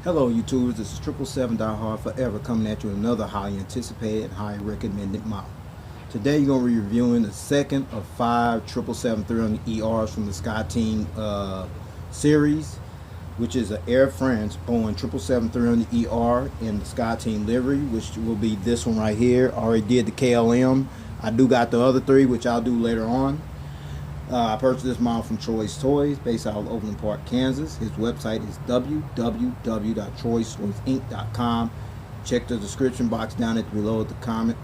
Hello YouTubers, this is 777-Hard Forever coming at you with another highly anticipated and highly recommended model. Today you're going to be reviewing the second of 5 777-300ERs from the Skyteam series, which is an Air France Boeing 777-300ER in the Skyteam livery, which will be this one right here. I already did the KLM. I do got the other 3, which I'll do later on. I purchased this model from Troy's Toys, based out of Overland Park, Kansas. His website is www.troystoysinc.com. Check the description box down at below the comment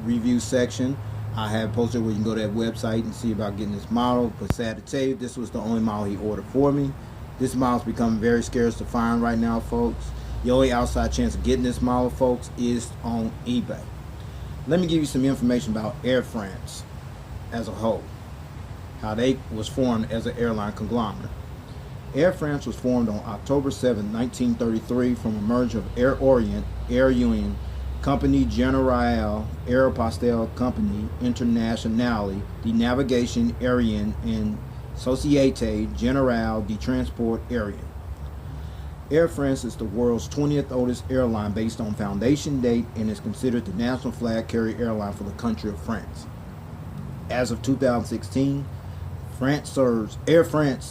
review section. I have posted where you can go to that website and see about getting this model. But sad to tell you, this was the only model he ordered for me. This model's becoming very scarce to find right now, folks. The only outside chance of getting this model, folks, is on eBay. Let me give you some information about Air France as a whole. How they was formed as an airline conglomerate. Air France was formed on October 7, 1933 from a merger of Air Orient, Air Union, Compagnie Générale Aéropostale Compagnie Internationale de Navigation Aérienne, and Société Générale de Transport Aérien. Air France is the world's 20th oldest airline based on foundation date and is considered the national flag carrier airline for the country of France. As of 2016, Air France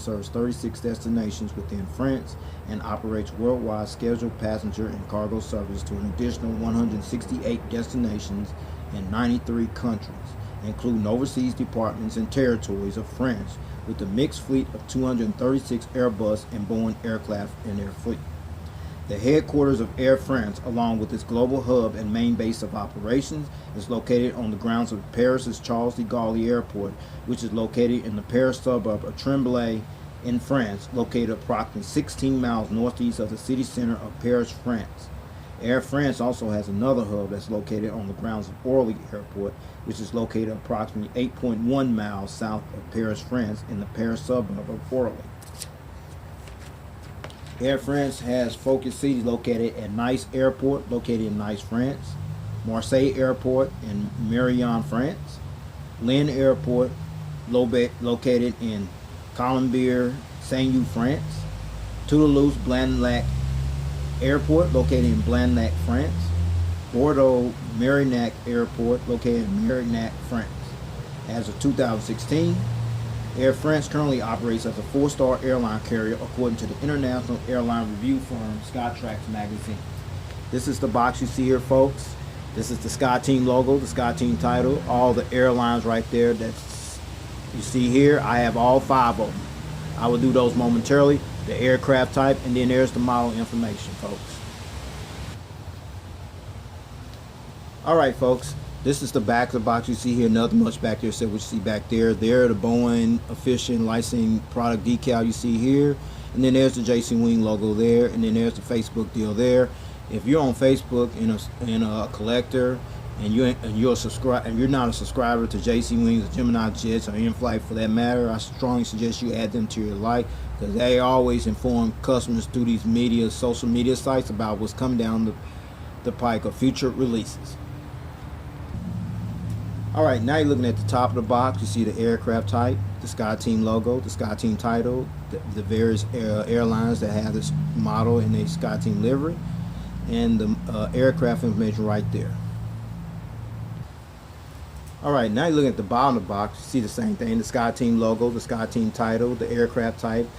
serves 36 destinations within France and operates worldwide scheduled passenger and cargo service to an additional 168 destinations in 93 countries, including overseas departments and territories of France, with a mixed fleet of 236 Airbus and Boeing aircraft in their fleet. The headquarters of Air France, along with its global hub and main base of operations, is located on the grounds of Paris's Charles de Gaulle Airport, which is located in the Paris suburb of Tremblay in France, located approximately 16 miles northeast of the city center of Paris, France. Air France also has another hub that's located on the grounds of Orly Airport, which is located approximately 8.1 miles south of Paris, France, in the Paris suburb of Orly. Air France has focus cities located at Nice Airport, located in Nice, France, Marseille Airport in Marion, France, Lille Airport, located in Colombier, Saint-U, France, Toulouse-Blagnac Airport, located in Blagnac, France, Bordeaux Marignac Airport, located in Marignac, France. As of 2016, Air France currently operates as a 4-star airline carrier according to the international airline review firm Skytrax magazine. This is the box you see here, folks. This is the Skyteam logo, the Skyteam title, all the airlines right there that you see here. I have all 5 of them. I will do those momentarily. The aircraft type, and then there's the model information, folks. Alright, folks. This is the back of the box you see here. Nothing much back there except what you see back there. There, the Boeing official licensing product decal you see here. And then there's the JC Wing logo there. And then there's the Facebook deal there. If you're on Facebook and a collector and you're not a subscriber to JC Wings or Gemini Jets or In-Flight for that matter, I strongly suggest you add them to your life, because they always inform customers through these social media sites about what's coming down the pike of future releases. Alright, now you're looking at the top of the box. You see the aircraft type, the Skyteam logo, the Skyteam title, the various airlines that have this model in a Skyteam livery, and the aircraft information right there. Alright, now you're looking at the bottom of the box. You see the same thing, the Skyteam logo, the Skyteam title, the aircraft type,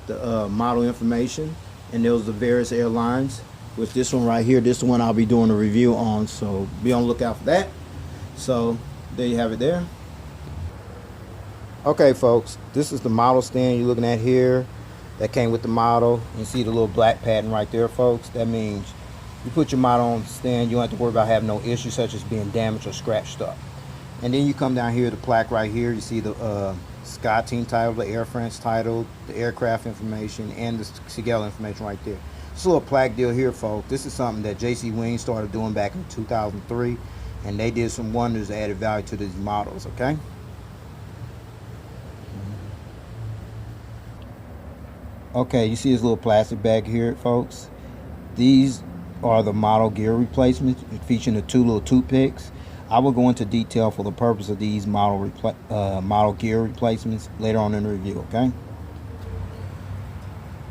the model information, and those are the various airlines. With this one right here, this is the one I'll be doing a review on, so be on the lookout for that. So there you have it there. Okay, folks, this is the model stand you're looking at here that came with the model. You see the little black pattern right there, folks. That means you put your model on the stand, you don't have to worry about having no issues such as being damaged or scratched up. And then you come down here, the plaque right here, you see the Skyteam title, the Air France title, the aircraft information, and the CGL information right there. This little plaque deal here, folks, this is something that JC Wing started doing back in 2003. And they did some wonders, added value to these models, okay? Okay, you see this little plastic bag here, folks? These are the model gear replacements featuring the 2 little toothpicks. I will go into detail for the purpose of these model gear replacements later on in the review, okay?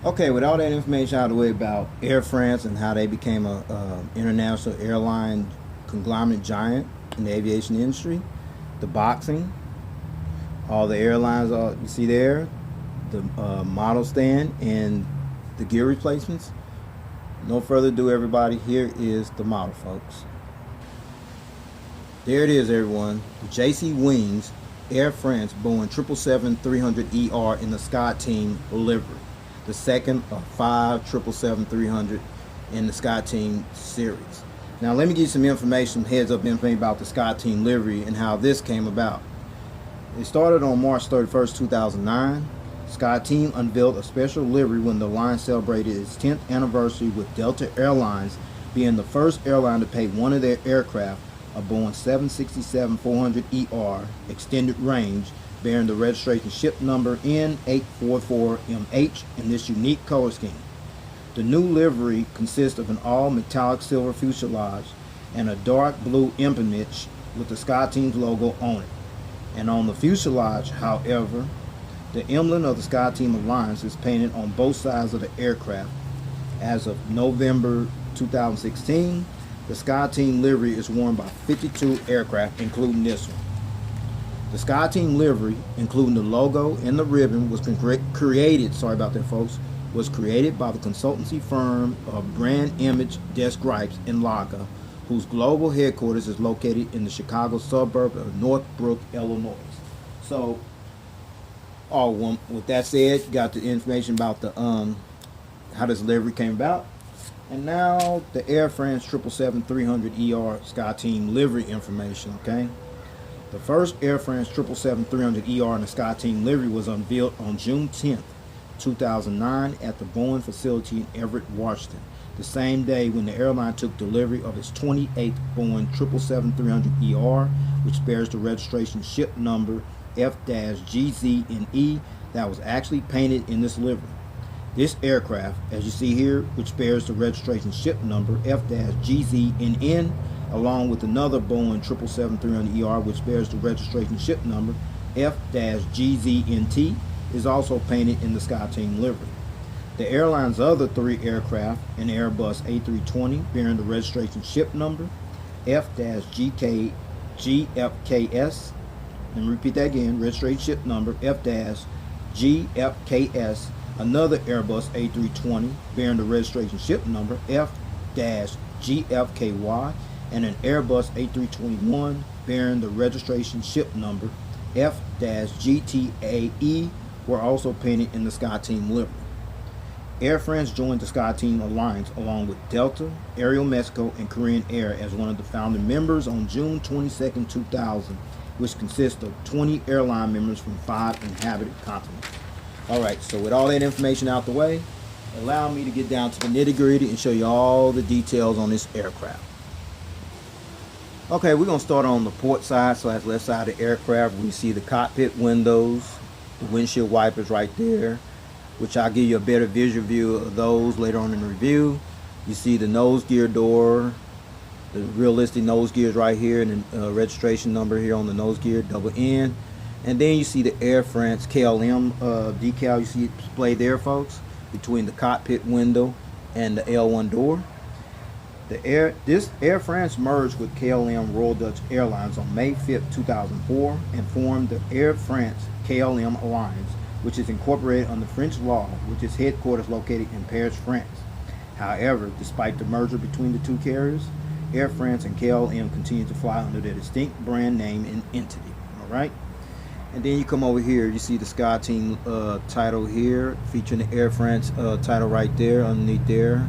Okay, with all that information out of the way about Air France and how they became a international airline conglomerate giant in the aviation industry, the boxing, all the airlines you see there, the model stand, and the gear replacements. No further ado, everybody, here is the model, folks. There it is, everyone. The JC Wings Air France Boeing 777-300ER in the Skyteam Livery, the second of 5 777-300 in the Skyteam series. Now let me give you some information, heads up information about the Skyteam Livery and how this came about. It started on March 31st, 2009. Skyteam unveiled a special livery when the line celebrated its 10th anniversary, with Delta Airlines being the first airline to paint one of their aircraft a Boeing 777-400ER extended range, bearing the registration ship number N844MH in this unique color scheme. The new livery consists of an all metallic silver fuselage and a dark blue empennage with the Skyteam's logo on it. And on the fuselage, however, the emblem of the Skyteam Alliance is painted on both sides of the aircraft. As of November 2016, the Skyteam livery is worn by 52 aircraft, including this one. The Skyteam livery, including the logo and the ribbon, was created, sorry about that, folks, was created by the consultancy firm of Brandimage-Desgripes in Laga, whose global headquarters is located in the Chicago suburb of Northbrook, Illinois. So, with that said, you got the information about the how this livery came about. And now the Air France 777-300ER Skyteam livery information, okay? The first Air France 777-300ER in the Skyteam livery was unveiled on June 10th, 2009 at the Boeing facility in Everett, Washington, the same day when the airline took delivery of its 28th Boeing 777-300ER, which bears the registration ship number F-GZNE that was actually painted in this livery. This aircraft, as you see here, which bears the registration ship number F-GZNN, along with another Boeing 777-300ER, which bears the registration ship number F-GZNT, is also painted in the Skyteam livery. The airline's other 3 aircraft, an Airbus A320 bearing the registration ship number F-GFKS, and repeat that again, registration ship number F-GFKS, another Airbus A320 bearing the registration ship number F-GFKY, and an Airbus A321 bearing the registration ship number F-GTAE were also painted in the Skyteam livery. Air France joined the Skyteam Alliance along with Delta, Aeromexico, and Korean Air as one of the founding members on June 22, 2000, which consists of 20 airline members from 5 inhabited continents. Alright, so with all that information out the way, allow me to get down to the nitty-gritty and show you all the details on this aircraft. Okay, we're going to start on the port side, so that's left side of the aircraft. We see the cockpit windows, the windshield wipers right there, which I'll give you a better visual view of those later on in the review. You see the nose gear door, the realistic nose gears right here, and the registration number here on the nose gear, double-N. And then you see the Air France KLM decal, you see it displayed there, folks, between the cockpit window and the L1 door. This Air France merged with KLM Royal Dutch Airlines on May 5th, 2004 and formed the Air France KLM Alliance, which is incorporated under French law, with its headquarters located in Paris, France. However, despite the merger between the two carriers, Air France and KLM continue to fly under their distinct brand name and entity. Alright? And then you come over here, you see the Skyteam title here, featuring the Air France title right there, underneath there.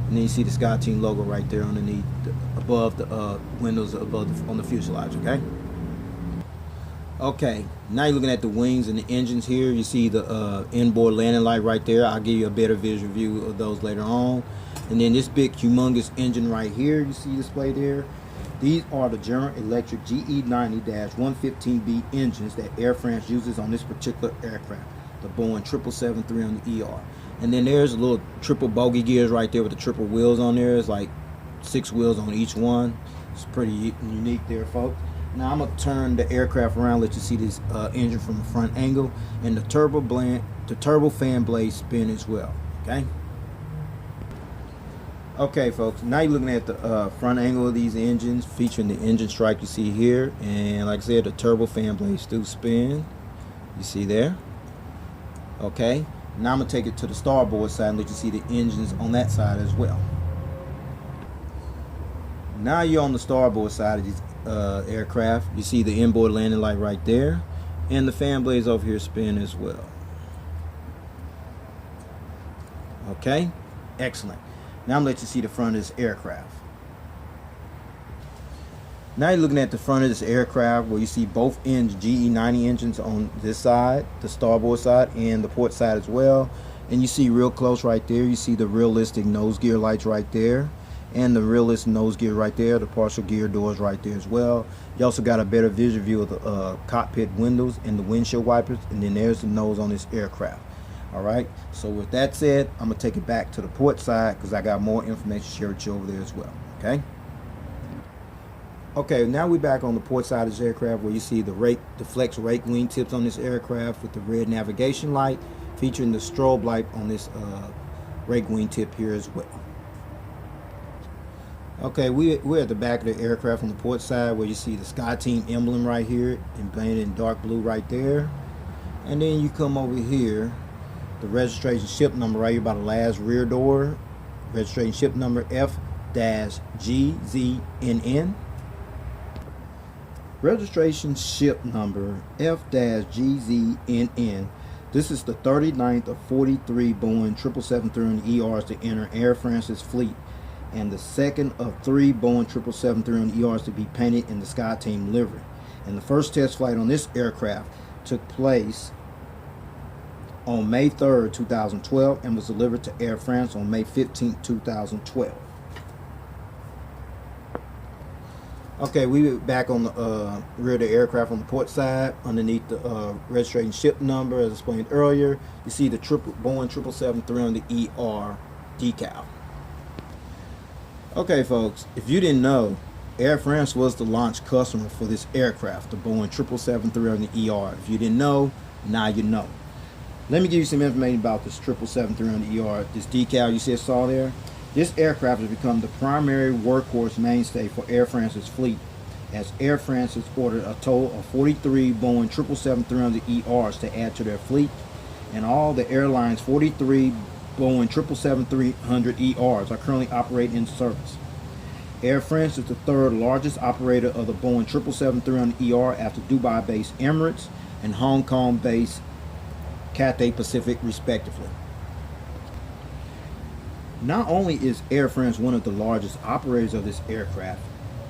And then you see the Skyteam logo right there underneath, above the windows, on the fuselage, okay? Okay, now you're looking at the wings and the engines here. You see the inboard landing light right there. I'll give you a better visual view of those later on. And then this big, humongous engine right here, you see displayed there. These are the General Electric GE90-115B engines that Air France uses on this particular aircraft, the Boeing 777-300ER. And then there's a little triple bogey gears right there with the triple wheels on there. It's like 6 wheels on each one. It's pretty unique there, folks. Now I'm gonna turn the aircraft around, let you see this engine from the front angle, and the turbo fan blade spin as well. Okay. Okay, folks. Now you're looking at the front angle of these engines, featuring the engine strike you see here, and like I said, the turbo fan blades do spin. You see there. Okay. Now I'm gonna take it to the starboard side and let you see the engines on that side as well. Now you're on the starboard side of these aircraft. You see the inboard landing light right there, and the fan blades over here spin as well. Okay, excellent. Now I'm gonna let you see the front of this aircraft. Now you're looking at the front of this aircraft where you see both GE90 engines on this side, the starboard side, and the port side as well. And you see real close right there, you see the realistic nose gear lights right there, and the realistic nose gear right there, the partial gear doors right there as well. You also got a better visual view of the cockpit windows and the windshield wipers, and then there's the nose on this aircraft. All right, so with that said, I'm gonna take it back to the port side because I got more information to share with you over there as well. Okay, now we're back on the port side of this aircraft where you see the flex rake wing tips on this aircraft with the red navigation light, featuring the strobe light on this rake wing tip here as well. Okay, we're at the back of the aircraft on the port side where you see the Skyteam emblem right here and painted in dark blue right there. And then you come over here, the registration ship number right here by the last rear door, registration ship number F-GZNN. Registration ship number F-GZNN. This is the 39th of 43 Boeing 777-300ERs to enter Air France's fleet, and the second of 3 Boeing 777-300ERs to be painted in the Skyteam livery. And the first test flight on this aircraft took place on May 3rd, 2012, and was delivered to Air France on May 15th, 2012. Okay, we back on the rear of the aircraft on the port side. Underneath the registration ship number, as explained earlier, you see the Boeing 777-300ER decal. Okay, folks, if you didn't know, Air France was the launch customer for this aircraft, the Boeing 777-300ER. If you didn't know, now you know. Let me give you some information about this 777-300ER, this decal you saw there. This aircraft has become the primary workhorse mainstay for Air France's fleet, as Air France has ordered a total of 43 Boeing 777-300ERs to add to their fleet, and all the airlines' 43 Boeing 777-300ERs are currently operating in service. Air France is the third largest operator of the Boeing 777-300ER after Dubai-based Emirates and Hong Kong-based Cathay Pacific respectively. Not only is Air France one of the largest operators of this aircraft,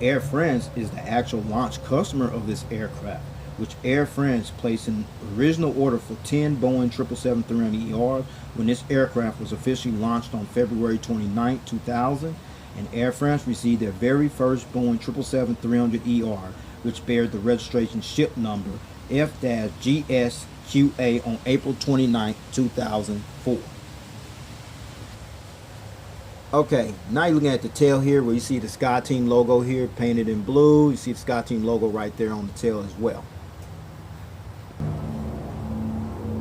Air France is the actual launch customer of this aircraft, which Air France placed an original order for 10 Boeing 777-300ERs when this aircraft was officially launched on February 29, 2000, and Air France received their very first Boeing 777-300ER, which bears the registration ship number F-GSQA on April 29, 2004. Okay, now you're looking at the tail here where you see the Skyteam logo here painted in blue. You see the Skyteam logo right there on the tail as well.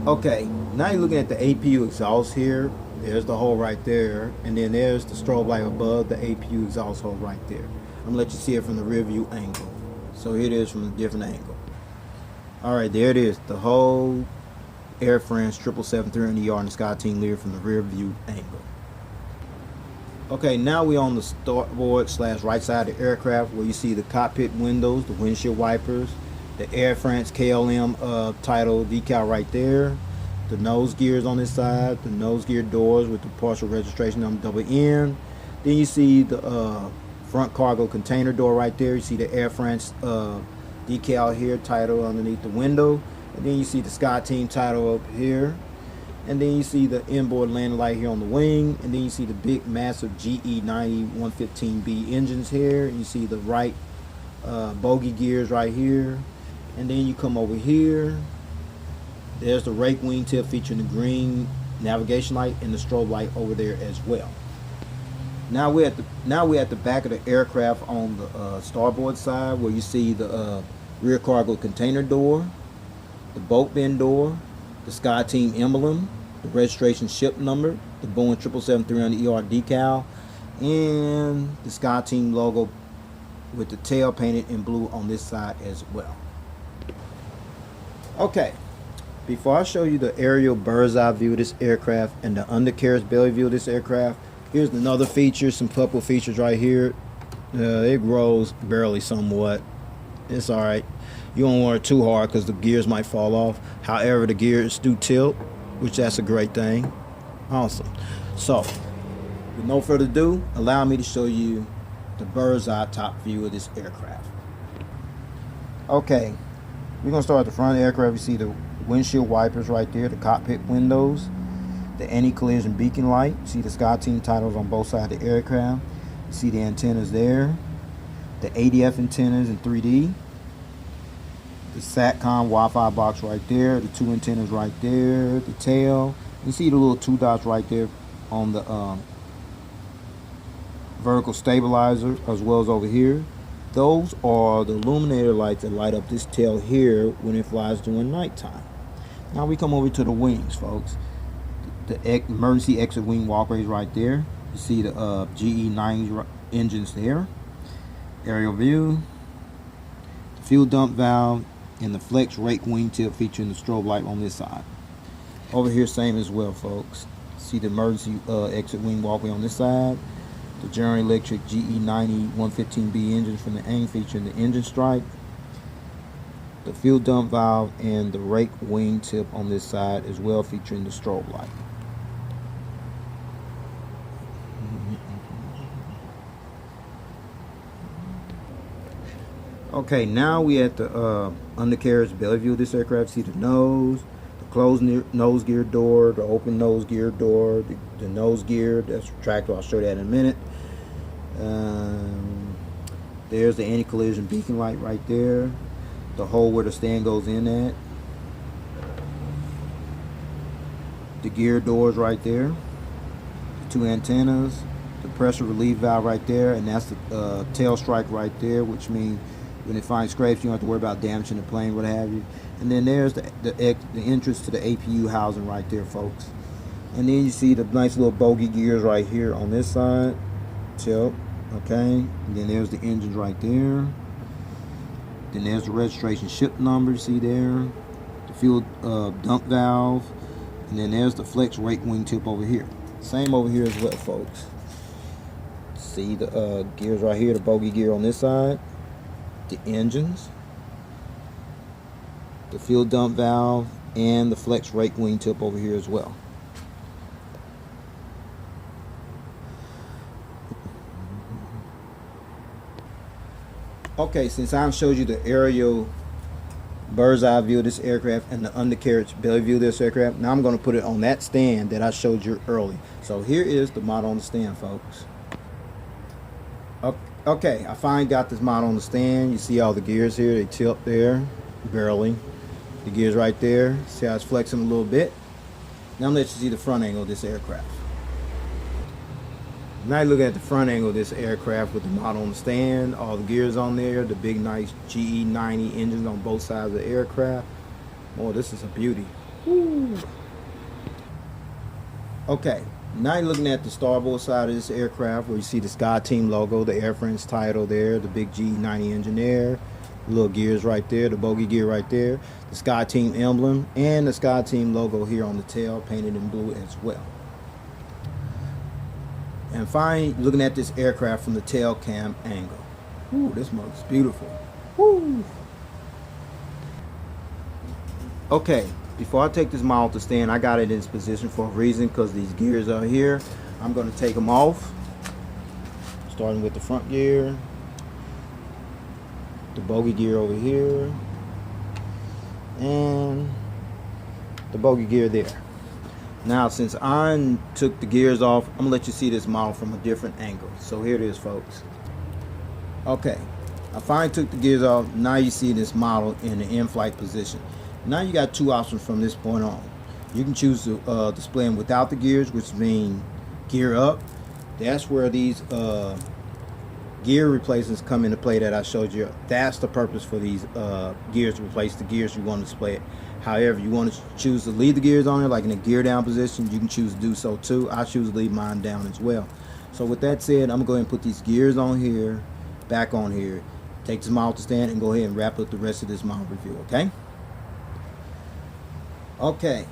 Okay, now you're looking at the APU exhaust here. There's the hole right there, and then there's the strobe light above the APU exhaust hole right there. I'm gonna let you see it from the rear view angle. So here it is from a different angle. Alright, there it is, the whole Air France 777-300ER and the Skyteam livery from the rear view angle. Okay, now we're on the starboard / right side of the aircraft where you see the cockpit windows, the windshield wipers, the Air France KLM title decal right there, the nose gears on this side, the nose gear doors with the partial registration on .N. Then you see the front cargo container door right there. You see the Air France decal here, title underneath the window, and then you see the Skyteam title up here. And then you see the inboard landing light here on the wing, and then you see the big massive GE90 115B engines here, and you see the right bogey gears right here, and then you come over here, there's the rake wing tip featuring the green navigation light and the strobe light over there as well. Now we're at the back of the aircraft on the starboard side where you see the rear cargo container door, the boat bin door, the Skyteam emblem, the registration ship number, the Boeing 777-300ER decal, and the Skyteam logo with the tail painted in blue on this side as well. Okay, before I show you the aerial bird's eye view of this aircraft and the undercarriage belly view of this aircraft, here's another feature, some couple features right here. It grows barely somewhat. It's alright. You don't want it too hard because the gears might fall off. However, the gears do tilt, which that's a great thing. Awesome. So, with no further ado, allow me to show you the bird's eye top view of this aircraft. Okay, we're going to start at the front of the aircraft. You see the windshield wipers right there, the cockpit windows, the anti-collision beacon light. You see the Skyteam titles on both sides of the aircraft. You see the antennas there, the ADF antennas in 3D, the SATCOM Wi-Fi box right there, the two antennas right there, the tail. You see the little two dots right there on the vertical stabilizer, as well as over here. Those are the illuminator lights that light up this tail here when it flies during nighttime. Now we come over to the wings, folks. The emergency exit wing walkways right there. You see the GE90 engines there. Aerial view, the fuel dump valve, and the flex rake wingtip featuring the strobe light on this side. Over here, same as well, folks. See the emergency exit wing walkway on this side. The General Electric GE90 115B engine from the AIM featuring the engine stripe. The fuel dump valve and the rake wingtip on this side as well, featuring the strobe light. Okay, now we at the undercarriage belly view of this aircraft. See the nose, the closed nose gear door, the open nose gear door, the nose gear that's retractable. I'll show that in a minute. There's the anti-collision beacon light right there, the hole where the stand goes in at, the gear doors right there, the two antennas, the pressure relief valve right there, and that's the tail strike right there, which means when it finds scrapes, you don't have to worry about damaging the plane, what have you. And then there's the entrance to the APU housing right there, folks. And then you see the nice little bogey gears right here on this side. Tilt, okay. And then there's the engines right there. Then there's the registration ship number, see there. The fuel dump valve. And then there's the flex rake wingtip over here. Same over here as well, folks. See the gears right here, the bogey gear on this side. The engines, the fuel dump valve, and the flex rake wingtip over here as well. Okay, since I've showed you the aerial bird's eye view of this aircraft and the undercarriage belly view of this aircraft, now I'm going to put it on that stand that I showed you earlier. So here is the model on the stand, folks. Okay, I finally got this model on the stand. You see all the gears here, they tilt there, barely. The gears right there, see how it's flexing a little bit. Now I'm going to let you see the front angle of this aircraft. Now you're looking at the front angle of this aircraft with the model on the stand, all the gears on there, the big nice GE90 engines on both sides of the aircraft. Oh, this is a beauty. Woo. Okay. Now you're looking at the starboard side of this aircraft where you see the Skyteam logo, the airframe's title there, the big G90 engine there, the little gears right there, the bogey gear right there, the Skyteam emblem, and the Skyteam logo here on the tail painted in blue as well. And finally, looking at this aircraft from the tail cam angle. Ooh, this looks beautiful. Woo. Okay. Before I take this model off the stand, I got it in its position for a reason, because these gears are here. I'm going to take them off, starting with the front gear, the bogey gear over here, and the bogey gear there. Now, since I took the gears off, I'm going to let you see this model from a different angle. So here it is, folks. Okay, I finally took the gears off. Now you see this model in the in-flight position. Now you got two options from this point on. You can choose to display them without the gears, which means gear up. That's where these gear replacements come into play that I showed you. That's the purpose for these gears, to replace the gears you want to display it. However, you want to choose to leave the gears on there, like in a gear down position, you can choose to do so too. I choose to leave mine down as well. So with that said, I'm going to go ahead and put these gears on here, back on here, take this model to stand, and go ahead and wrap up the rest of this model review, okay? Okay,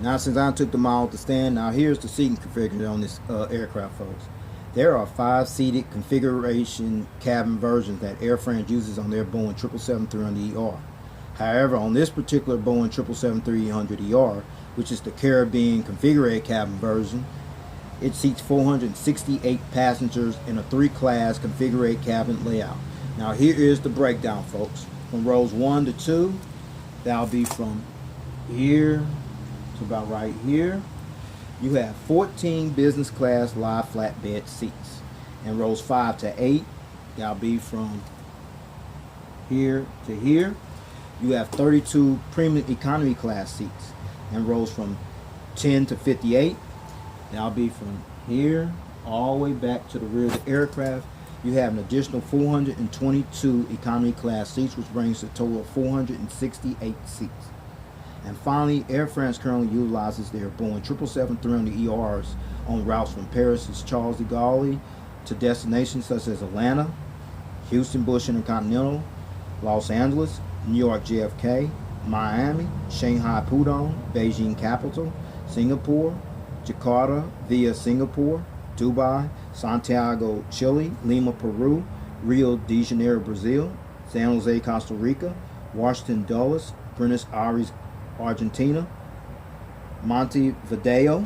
now since I took the model to stand, now here's the seating configuration on this aircraft, folks. There are 5 seated configuration cabin versions that Air France uses on their Boeing 777-300ER. However, on this particular Boeing 777-300ER, which is the Caribbean configured cabin version, it seats 468 passengers in a 3-class configured cabin layout. Now here is the breakdown, folks. From rows 1 to 2, that'll be from here to about right here. You have 14 business class live flatbed seats. And rows 5 to 8, that'll be from here to here. You have 32 premium economy class seats. And rows from 10 to 58, that'll be from here all the way back to the rear of the aircraft. You have an additional 422 economy class seats, which brings a total of 468 seats. And finally, Air France currently utilizes their Boeing 777-300ERs on routes from Paris' Charles de Gaulle to destinations such as Atlanta, Houston Bush Intercontinental, Los Angeles, New York JFK, Miami, Shanghai Pudong, Beijing Capital, Singapore, Jakarta via Singapore, Dubai, Santiago, Chile, Lima, Peru, Rio de Janeiro, Brazil, San Jose, Costa Rica, Washington Dulles, Buenos Aires, Argentina, Montevideo,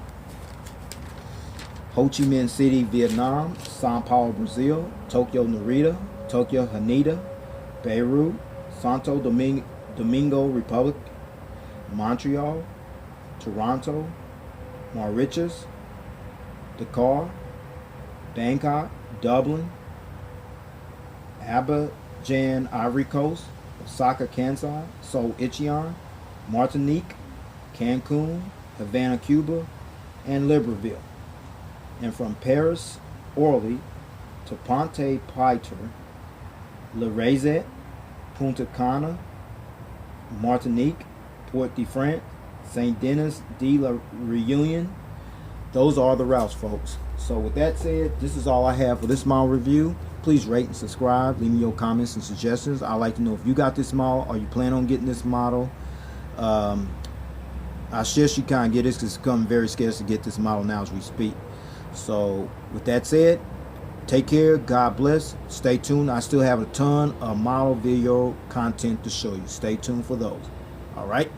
Ho Chi Minh City, Vietnam, Sao Paulo, Brazil, Tokyo, Narita, Tokyo, Haneda, Beirut, Santo Domingo, Republic, Montreal, Toronto, Mauritius, Dakar, Bangkok, Dublin, Abidjan, Ivory Coast, Osaka, Kansai, Seoul, Incheon, Martinique, Cancun, Havana, Cuba, and Libreville. And from Paris, Orly, to Ponte Pietre, Le Raizet, Punta Cana, Martinique, Port de France, Saint Denis de la Réunion. Those are the routes, folks. So with that said, this is all I have for this model review. Please rate and subscribe. Leave me your comments and suggestions. I'd like to know if you got this model or you plan on getting this model. I suggest you kind of get this because it's becoming very scarce to get this model now as we speak. So with that said, take care. God bless. Stay tuned. I still have a ton of model video content to show you. Stay tuned for those. All right.